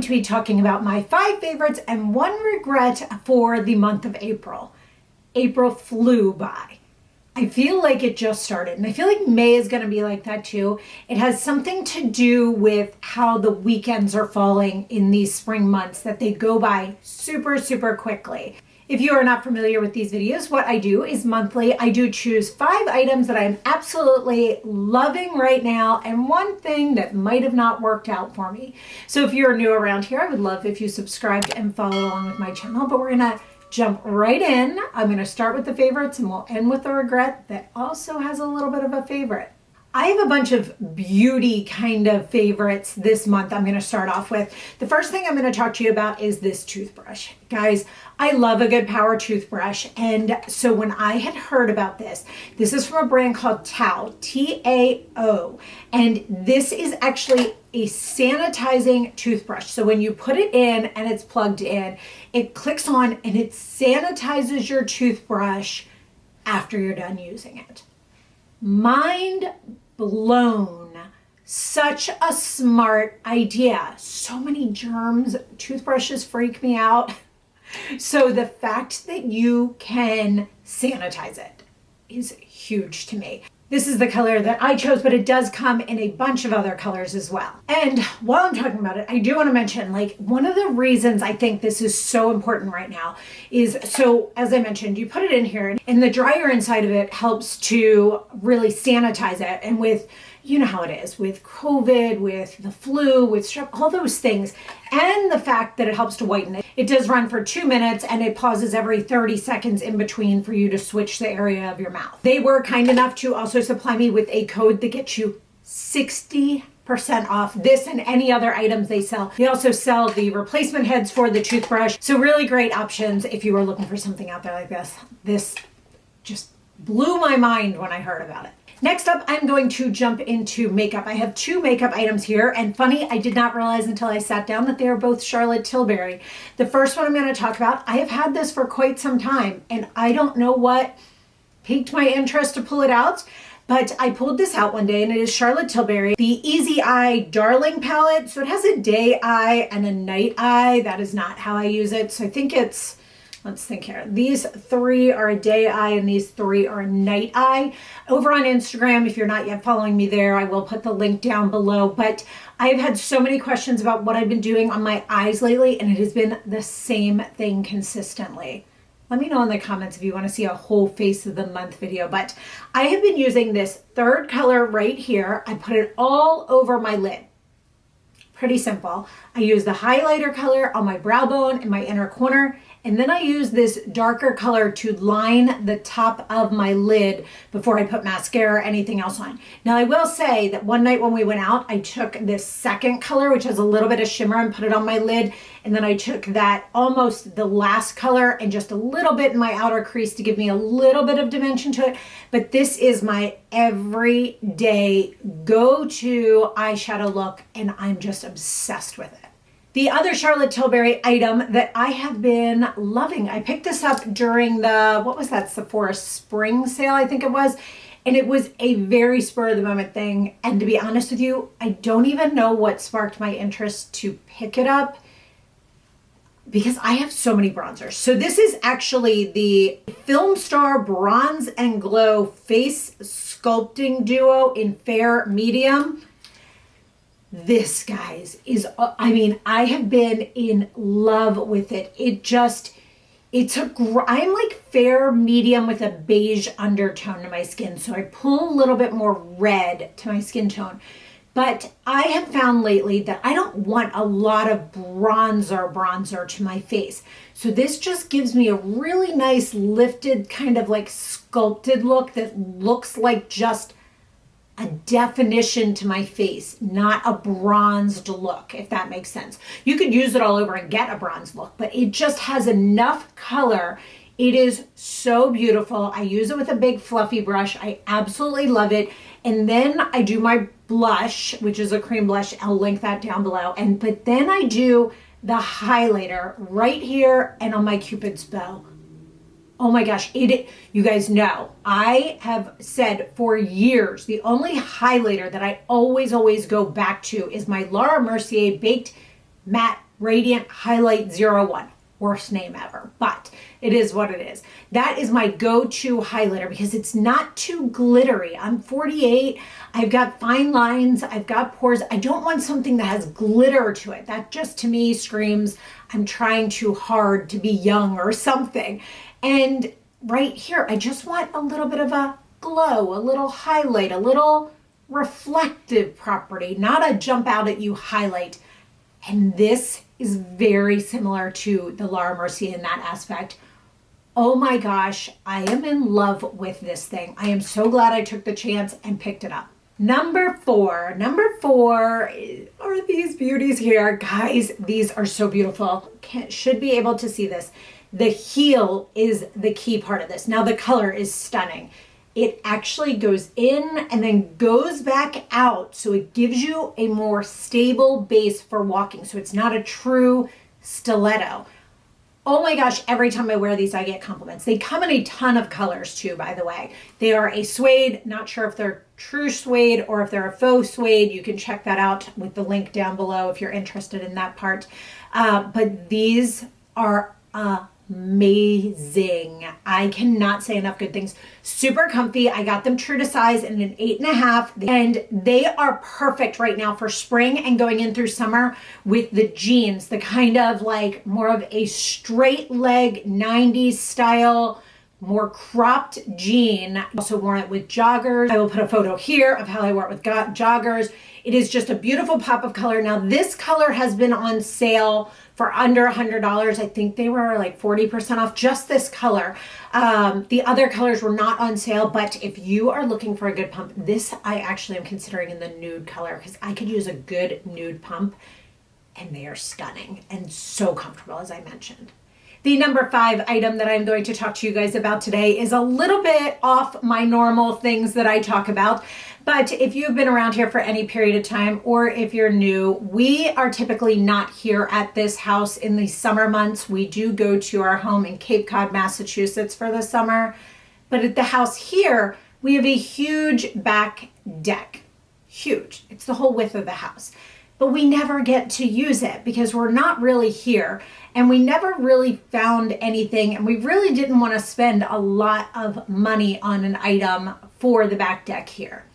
to be talking about my 5 favorites and 1 regret for the month of April. April flew by. I feel like it just started, and I feel like May is going to be like that too. It has something to do with how the weekends are falling in these spring months, that they go by super, super quickly. If you are not familiar with these videos, what I do is monthly, I do choose 5 items that I'm absolutely loving right now and 1 thing that might have not worked out for me. So if you're new around here, I would love if you subscribed and followed along with my channel, but we're gonna jump right in. I'm gonna start with the favorites and we'll end with a regret that also has a little bit of a favorite. I have a bunch of beauty kind of favorites this month I'm going to start off with. The first thing I'm going to talk to you about is this toothbrush. Guys, I love a good power toothbrush. And so when I had heard about this is from a brand called Tao, T-A-O. And this is actually a sanitizing toothbrush. So when you put it in and it's plugged in, it clicks on and it sanitizes your toothbrush after you're done using it. Mind blown. Such a smart idea. So many germs. Toothbrushes freak me out. So the fact that you can sanitize it is huge to me. This is the color that I chose, but it does come in a bunch of other colors as well. And while I'm talking about it, I do want to mention, like, one of the reasons I think this is so important right now is, so as I mentioned, you put it in here and the dryer inside of it helps to really sanitize it. And with, you know how it is with COVID, with the flu, with strep, all those things, and the fact that it helps to whiten it. It does run for 2 minutes and it pauses every 30 seconds in between for you to switch the area of your mouth. They were kind enough to also supply me with a code that gets you 60% off this and any other items they sell. They also sell the replacement heads for the toothbrush. So really great options if you were looking for something out there like this. This just blew my mind when I heard about it. Next up, I'm going to jump into makeup. I have 2 makeup items here, and funny, I did not realize until I sat down that they are both Charlotte Tilbury. The first one I'm going to talk about, I have had this for quite some time, and I don't know what piqued my interest to pull it out, but I pulled this out one day, and it is Charlotte Tilbury, the Easy Eye Darling palette. So it has a day eye and a night eye. That is not how I use it. So I think it's, let's think here. These 3 are a day eye and these 3 are a night eye. Over on Instagram, if you're not yet following me there, I will put the link down below. But I've had so many questions about what I've been doing on my eyes lately, and it has been the same thing consistently. Let me know in the comments if you want to see a whole face of the month video. But I have been using this 3rd color right here. I put it all over my lid. Pretty simple. I use the highlighter color on my brow bone in my inner corner, and then I use this darker color to line the top of my lid before I put mascara or anything else on. Now I will say that one night when we went out, I took this 2nd color, which has a little bit of shimmer, and put it on my lid. And then I took that almost the last color and just a little bit in my outer crease to give me a little bit of dimension to it. But this is my everyday go-to eyeshadow look, and I'm just obsessed with it. The other Charlotte Tilbury item that I have been loving, I picked this up during the, what was that, Sephora spring sale, I think it was. And it was a very spur of the moment thing. And to be honest with you, I don't even know what sparked my interest to pick it up, because I have so many bronzers. So this is actually the Film Star Bronze and Glow Face Sculpting Duo in Fair Medium. This, guys, is, I mean, I have been in love with it. I'm like fair medium with a beige undertone to my skin. So I pull a little bit more red to my skin tone. But I have found lately that I don't want a lot of bronzer to my face. So this just gives me a really nice lifted kind of like sculpted look that looks like just a definition to my face, not a bronzed look, if that makes sense. You could use it all over and get a bronze look, but it just has enough color. It is so beautiful. I use it with a big fluffy brush. I absolutely love it. And then I do my blush, which is a cream blush. I'll link that down below. But then I do the highlighter right here and on my Cupid's bow. Oh my gosh, you guys know, I have said for years, the only highlighter that I always go back to is my Laura Mercier Baked Matte Radiant Highlight 01. Worst name ever, but it is what it is. That is my go-to highlighter because it's not too glittery. I'm 48. I've got fine lines. I've got pores. I don't want something that has glitter to it. That just to me screams I'm trying too hard to be young or something. And right here, I just want a little bit of a glow, a little highlight, a little reflective property, not a jump out at you highlight. And this is very similar to the Laura Mercier in that aspect. Oh my gosh, I am in love with this thing. I am so glad I took the chance and picked it up. Number four are these beauties here. Guys, these are so beautiful. Should be able to see this. The heel is the key part of this. Now the color is stunning. It actually goes in and then goes back out. So it gives you a more stable base for walking. So it's not a true stiletto. Oh my gosh, every time I wear these, I get compliments. They come in a ton of colors too, by the way. They are a suede, not sure if they're true suede or if they're a faux suede. You can check that out with the link down below if you're interested in that part. But these are amazing. I cannot say enough good things. Super comfy. I got them true to size in an 8.5, and they are perfect right now for spring and going in through summer with the jeans, the kind of like more of a straight leg 90s style, more cropped jean. I also worn it with joggers. I will put a photo here of how I wore it with joggers. It is just a beautiful pop of color. Now this color has been on sale for under $100. I think they were like 40% off just this color. The other colors were not on sale, but if you are looking for a good pump, this I actually am considering in the nude color because I could use a good nude pump, and they are stunning and so comfortable, as I mentioned. The number 5 item that I'm going to talk to you guys about today is a little bit off my normal things that I talk about. But if you've been around here for any period of time, or if you're new, we are typically not here at this house in the summer months. We do go to our home in Cape Cod, Massachusetts for the summer. But at the house here, we have a huge back deck. Huge. It's the whole width of the house. But we never get to use it because we're not really here, and we never really found anything, and we really didn't want to spend a lot of money on an item for the back deck here.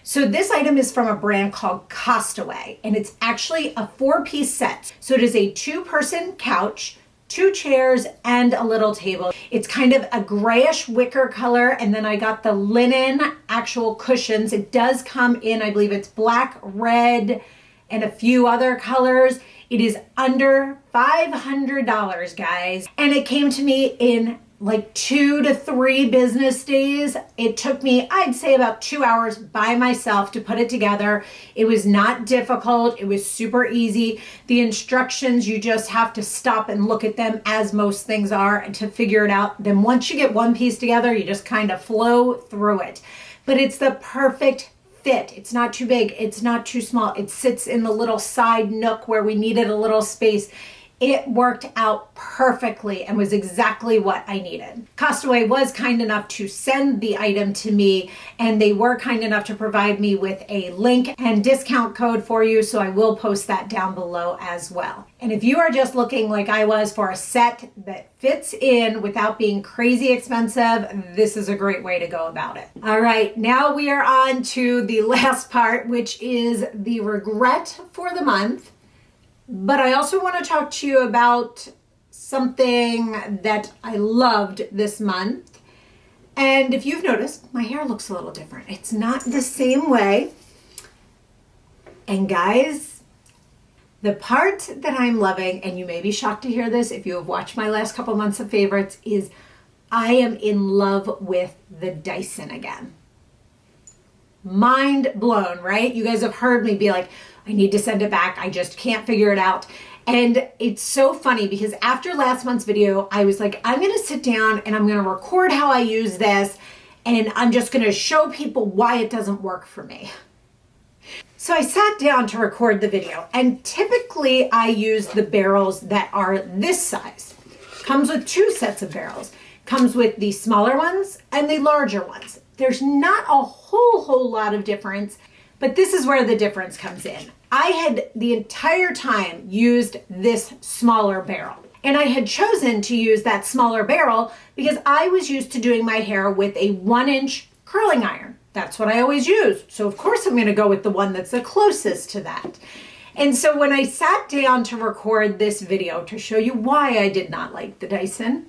So this item is from a brand called Costaway, and it's actually a 4-piece set. So it is a 2-person couch, 2 chairs, and a little table. It's kind of a grayish wicker color, and then I got the linen actual cushions. It does come in, I believe it's black, red, and a few other colors. It is under $500, guys. And it came to me in like 2 to 3 business days. It took me, I'd say, about 2 hours by myself to put it together. It was not difficult. It was super easy. The instructions, you just have to stop and look at them, as most things are, and to figure it out. Then once you get one piece together, you just kind of flow through it. But it's the perfect fit. It's not too big. It's not too small. It sits in the little side nook where we needed a little space. It worked out perfectly and was exactly what I needed. Costaway was kind enough to send the item to me, and they were kind enough to provide me with a link and discount code for you, so I will post that down below as well. And if you are just looking like I was for a set that fits in without being crazy expensive, this is a great way to go about it. All right, now we are on to the last part, which is the regret for the month. But I also want to talk to you about something that I loved this month. And if you've noticed, my hair looks a little different. It's not the same way. And guys, the part that I'm loving, and you may be shocked to hear this if you have watched my last couple months of favorites, is I am in love with the Dyson again. Mind blown, right? You guys have heard me be like, I need to send it back. I just can't figure it out. And it's so funny because after last month's video, I was like, I'm going to sit down and I'm going to record how I use this. And I'm just going to show people why it doesn't work for me. So I sat down to record the video, and typically I use the barrels that are this size. Comes with 2 sets of barrels. Comes with the smaller ones and the larger ones. There's not a whole lot of difference, But this is where the difference comes in. I had the entire time used this smaller barrel. And I had chosen to use that smaller barrel because I was used to doing my hair with a 1-inch curling iron. That's what I always use. So of course I'm going to go with the one that's the closest to that. And so when I sat down to record this video to show you why I did not like the Dyson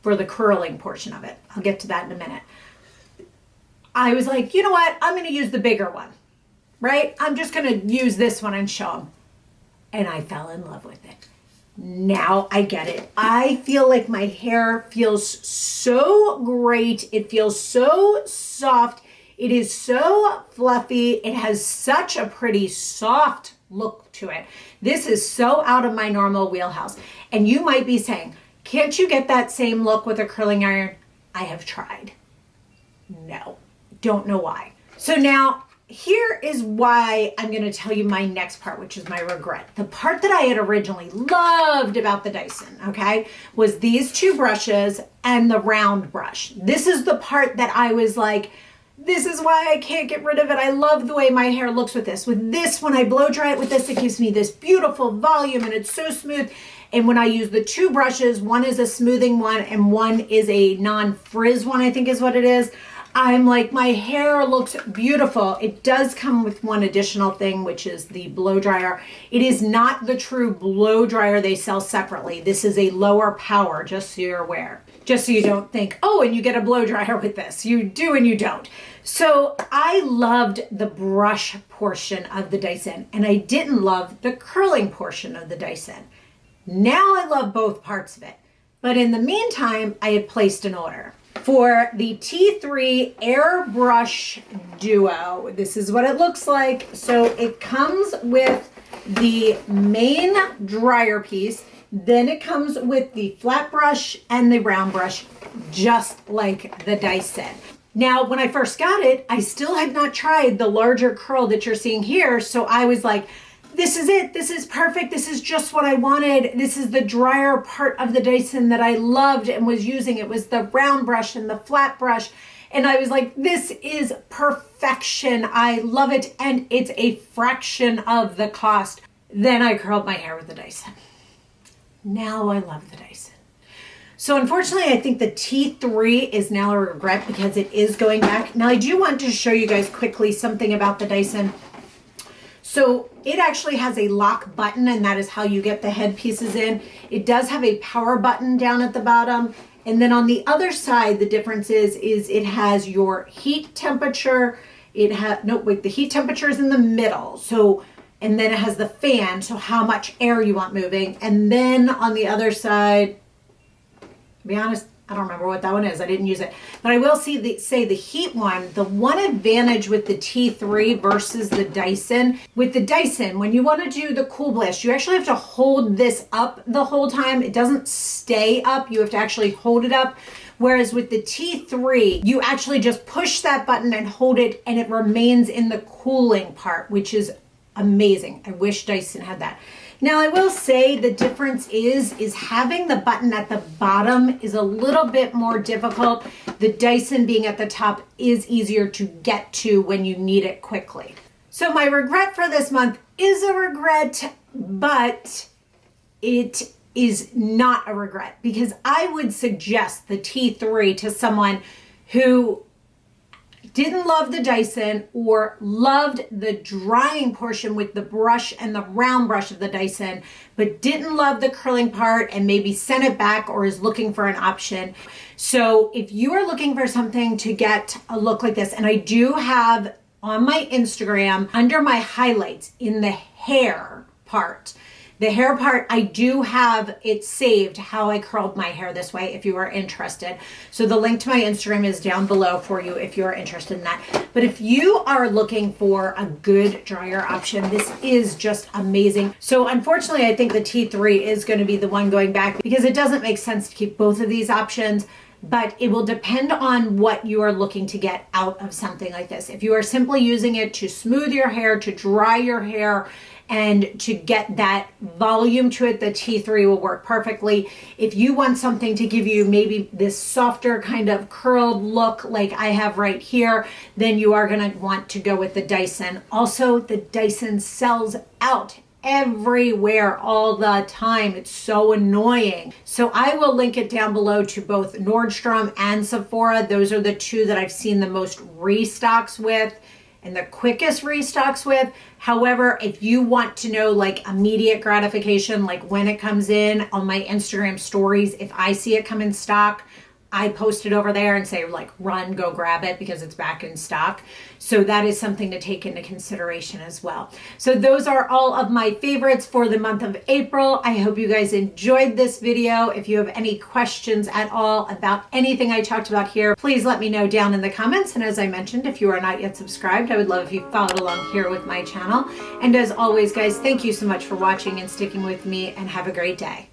for the curling portion of it, I'll get to that in a minute. I was like, you know what? I'm going to use the bigger one, right? I'm just going to use this one and show them. And I fell in love with it. Now I get it. I feel like my hair feels so great. It feels so soft. It is so fluffy. It has such a pretty soft look to it. This is so out of my normal wheelhouse. And you might be saying, can't you get that same look with a curling iron? I have tried. No, don't know why. So now here is why I'm going to tell you my next part, which is my regret. The part that I had originally loved about the Dyson, okay, was these two brushes and the round brush. This is the part that I was like, this is why I can't get rid of it. I love the way my hair looks with this. With this, when I blow dry it with this, it gives me this beautiful volume and it's so smooth. And when I use the two brushes, one is a smoothing one and one is a non-frizz one, I think is what it is. I'm like, my hair looks beautiful. It does come with one additional thing, which is the blow dryer. It is not the true blow dryer they sell separately. This is a lower power, just so you're aware. Just so you don't think, oh, and you get a blow dryer with this. You do and you don't. So I loved the brush portion of the Dyson and I didn't love the curling portion of the Dyson. Now I love both parts of it. But in the meantime, I had placed an order for the T3 Airbrush Duo. This is what it looks like. So it comes with the main dryer piece. Then it comes with the flat brush and the round brush, just like the Dyson. Now, when I first got it, I still had not tried the larger curl that you're seeing here. So I was like, this is it. This is perfect. This is just what I wanted. This is the drier part of the Dyson that I loved and was using. It was the round brush and the flat brush. And I was like, this is perfection. I love it. And it's a fraction of the cost. Then I curled my hair with the Dyson. Now I love the Dyson. So unfortunately, I think the T3 is now a regret because it is going back. Now I do want to show you guys quickly something about the Dyson. So it actually has a lock button and that is how you get the head pieces in. It does have a power button down at the bottom. And then on the other side, the difference is it has your heat temperature. The heat temperature is in the middle. So, and then it has the fan, so how much air you want moving. And then on the other side, to be honest, I don't remember what that one is. I didn't use it. But I will say the heat one, the one advantage with the T3 versus the Dyson. With the Dyson, when you want to do the cool blast, you actually have to hold this up the whole time. It doesn't stay up. You have to actually hold it up. Whereas with the T3, you actually just push that button and hold it and it remains in the cooling part, which is amazing. I wish Dyson had that. Now I will say the difference is having the button at the bottom is a little bit more difficult. The Dyson being at the top is easier to get to when you need it quickly. So my regret for this month is a regret, but it is not a regret because I would suggest the T3 to someone who didn't love the Dyson or loved the drying portion with the brush and the round brush of the Dyson, but didn't love the curling part and maybe sent it back or is looking for an option. So if you are looking for something to get a look like this, and I do have on my Instagram under my highlights in the hair part, I do have it saved how I curled my hair this way if you are interested. So the link to my Instagram is down below for you if you're interested in that. But if you are looking for a good dryer option, this is just amazing. So unfortunately, I think the T3 is going to be the one going back because it doesn't make sense to keep both of these options. but it will depend on what you are looking to get out of something like this. If you are simply using it to smooth your hair, to dry your hair, and to get that volume to it, the T3 will work perfectly. If you want something to give you maybe this softer kind of curled look like I have right here, then you are gonna want to go with the Dyson. Also, the Dyson sells out everywhere all the time. It's so annoying. So I will link it down below to both Nordstrom and Sephora. Those are the two that I've seen the most restocks with and the quickest restocks with. However, if you want to know like immediate gratification, like when it comes in on my Instagram stories, if I see it come in stock, I post it over there and say like, run, go grab it because it's back in stock. So that is something to take into consideration as well. So those are all of my favorites for the month of April. I hope you guys enjoyed this video. If you have any questions at all about anything I talked about here, please let me know down in the comments. And as I mentioned, if you are not yet subscribed, I would love if you followed along here with my channel. And as always, guys, thank you so much for watching and sticking with me, and have a great day.